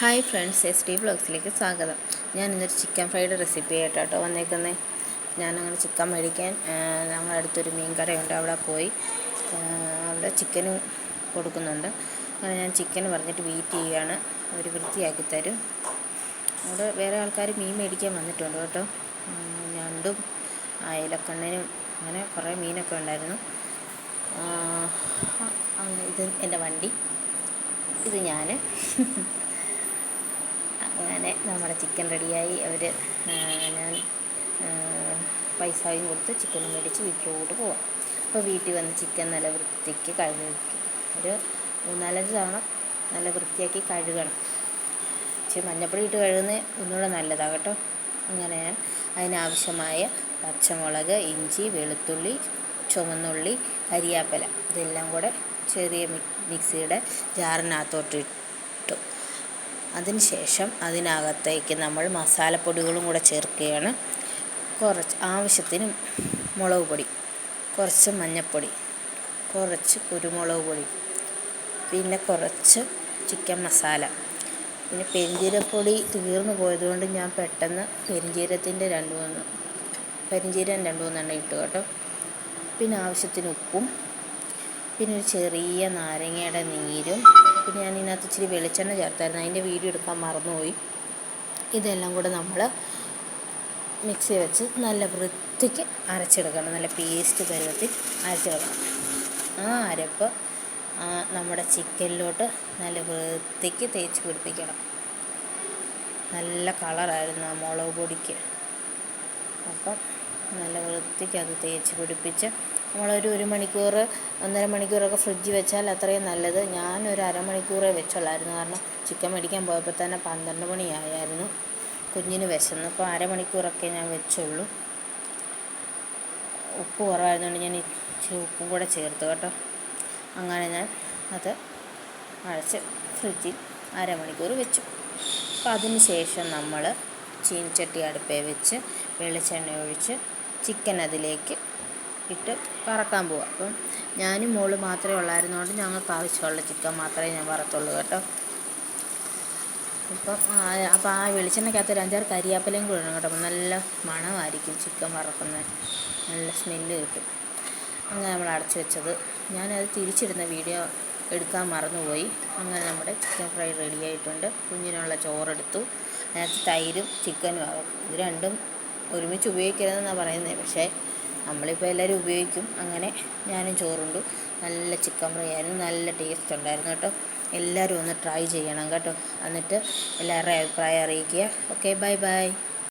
Hi friends, SD വ്ളോഗ്സിലേക്ക് സ്വാഗതം. ഞാൻ ഇന്നൊരു ചിക്കൻ ഫ്രൈഡ് റെസിപ്പി ആയിട്ടോ വന്നേക്കുന്നത്. ഞാനങ്ങനെ ചിക്കൻ മേടിക്കാൻ ഞങ്ങളുടെ അടുത്തൊരു മീൻ കടയുണ്ട്, അവിടെ പോയി അവിടെ ചിക്കനും കൊടുക്കുന്നുണ്ട്. അങ്ങനെ ഞാൻ ചിക്കൻ പറഞ്ഞിട്ട് വെയിറ്റ് ചെയ്യുകയാണ്, അവർ വൃത്തിയാക്കി തരും. അവിടെ വേറെ ആൾക്കാർ മീൻ മേടിക്കാൻ വന്നിട്ടുണ്ട് കേട്ടോ. ഞണ്ടും അയലക്കണ്ണനും അങ്ങനെ കുറേ മീനൊക്കെ ഉണ്ടായിരുന്നു. ഇത് എൻ്റെ വണ്ടി, ഇത് ഞാൻ അങ്ങനെ നമ്മുടെ ചിക്കൻ റെഡിയായി. ഞാൻ പൈസയും കൊടുത്ത് ചിക്കനും മേടിച്ച് വീട്ടിലോട്ട് പോവാം. അപ്പോൾ വീട്ടിൽ വന്ന് ചിക്കൻ നല്ല വൃത്തിക്ക് കഴുകി ഒരു 3-4 തവണ നല്ല വൃത്തിയാക്കി കഴുകണം. പക്ഷേ മഞ്ഞപ്പൊടി ഇട്ട് കഴുകുന്നത് ഒന്നുകൂടെ നല്ലതാണ് കേട്ടോ. അങ്ങനെ ഞാൻ അതിനാവശ്യമായ പച്ചമുളക്, ഇഞ്ചി, വെളുത്തുള്ളി, ചുവന്നുള്ളി, കരിയാപ്പില ഇതെല്ലാം കൂടെ ചെറിയ മിക്സിയുടെ ജാറിനകത്തോട്ട് ഇട്ടു. അതിനുശേഷം അതിനകത്തേക്ക് നമ്മൾ മസാലപ്പൊടികളും കൂടെ ചേർക്കുകയാണ്. കുറച്ച് ആവശ്യത്തിന് മുളക് പൊടി, കുറച്ച് മഞ്ഞൾപ്പൊടി, കുറച്ച് കുരുമുളക് പൊടി, പിന്നെ കുറച്ച് ചിക്കൻ മസാല. പിന്നെ പെരിഞ്ജീരകപ്പൊടി തീർന്നു പോയതുകൊണ്ട് ഞാൻ പെട്ടെന്ന് പെരിഞ്ജീരകം 2-3 ഇട്ടു കേട്ടോ. പിന്നെ ആവശ്യത്തിന് ഉപ്പും, പിന്നെ ഒരു ചെറിയ നാരങ്ങയുടെ നീരും, പിന്നെ ഞാൻ ഇതിനകത്ത് ഇച്ചിരി വെളിച്ചെണ്ണ ചേർത്തായിരുന്നു, അതിൻ്റെ വീഡിയോ എടുക്കാൻ മറന്നുപോയി. ഇതെല്ലാം കൂടെ നമ്മൾ മിക്സി വെച്ച് നല്ല വൃത്തിക്ക് അരച്ചെടുക്കണം, നല്ല പേസ്റ്റ് പരുവത്തിൽ അരച്ചെടുക്കണം. ആ അരപ്പ് നമ്മുടെ ചിക്കനിലോട്ട് നല്ല വൃത്തിക്ക് തേച്ച് പിടിപ്പിക്കണം. നല്ല കളറായിരുന്നു ആ മുളക് പൊടിക്ക്. അപ്പം നല്ല വൃത്തിക്ക് അത് തേച്ച് പിടിപ്പിച്ച് നമ്മളൊരു 1 മണിക്കൂർ 1.5 മണിക്കൂറൊക്കെ ഫ്രിഡ്ജിൽ വെച്ചാൽ അത്രയും നല്ലത്. ഞാനൊരു അരമണിക്കൂറേ വെച്ചുള്ളായിരുന്നു, കാരണം ചിക്കൻ മേടിക്കാൻ പോയപ്പോൾ തന്നെ 12 മണിയായിരുന്നു. കുഞ്ഞിന് വിശന്നപ്പോൾ അരമണിക്കൂറൊക്കെ ഞാൻ വെച്ചുള്ളൂ. ഉപ്പ് കുറവായതുകൊണ്ട് ഞാൻ ഇച്ചിരി ഉപ്പും കൂടെ ചേർത്ത് കേട്ടോ. അങ്ങനെ ഞാൻ അത് അടച്ച് ഫ്രിഡ്ജിൽ അരമണിക്കൂർ വെച്ചു. അപ്പോൾ അതിന് ശേഷം നമ്മൾ ചീനച്ചട്ടി അടുപ്പേ വെച്ച് വെളിച്ചെണ്ണ ഒഴിച്ച് ചിക്കൻ അതിലേക്ക് ഇട്ട് വറക്കാൻ പോവാം. അപ്പം ഞാനും മോള് മാത്രമേ ഉള്ളായിരുന്നതുകൊണ്ട് ഞങ്ങൾക്ക് ആവശ്യമുള്ള ചിക്കൻ മാത്രമേ ഞാൻ വറുത്തുള്ളൂ കേട്ടോ. അപ്പോൾ ആ വെളിച്ചെണ്ണയ്ക്കകത്ത് ഒരു 5-6 കരിയാപ്പിലയും കൂടെ ഇടണം കേട്ടോ. അപ്പം നല്ല മണമായിരിക്കും ചിക്കൻ വറക്കുന്നത്, നല്ല സ്മെല്ല് കിട്ടും. അങ്ങനെ നമ്മൾ അടച്ചു വെച്ചത്, ഞാനത് തിരിച്ചിടുന്ന വീഡിയോ എടുക്കാൻ മറന്നുപോയി. അങ്ങനെ നമ്മുടെ ചിക്കൻ ഫ്രൈ റെഡിയായിട്ടുണ്ട്. കുഞ്ഞിനുള്ള ചോറെടുത്തു, അതിനകത്ത് തൈരും ചിക്കനും ആകും. ഇത് രണ്ടും ഒരുമിച്ച് ഉപയോഗിക്കരുതെന്നാണ് പറയുന്നത്, പക്ഷേ നമ്മളിപ്പോൾ എല്ലാവരും ഉപയോഗിക്കും. അങ്ങനെ ഞാനും ചോറുണ്ടു. നല്ല ചിക്കൻ ഫ്രൈ ആയിരുന്നു, നല്ല ടേസ്റ്റ് ഉണ്ടായിരുന്നു കേട്ടോ. എല്ലാവരും ഒന്ന് ട്രൈ ചെയ്യണം കേട്ടോ. എന്നിട്ട് എല്ലാവരുടെയും അഭിപ്രായം അറിയിക്കുക. Okay, bye bye.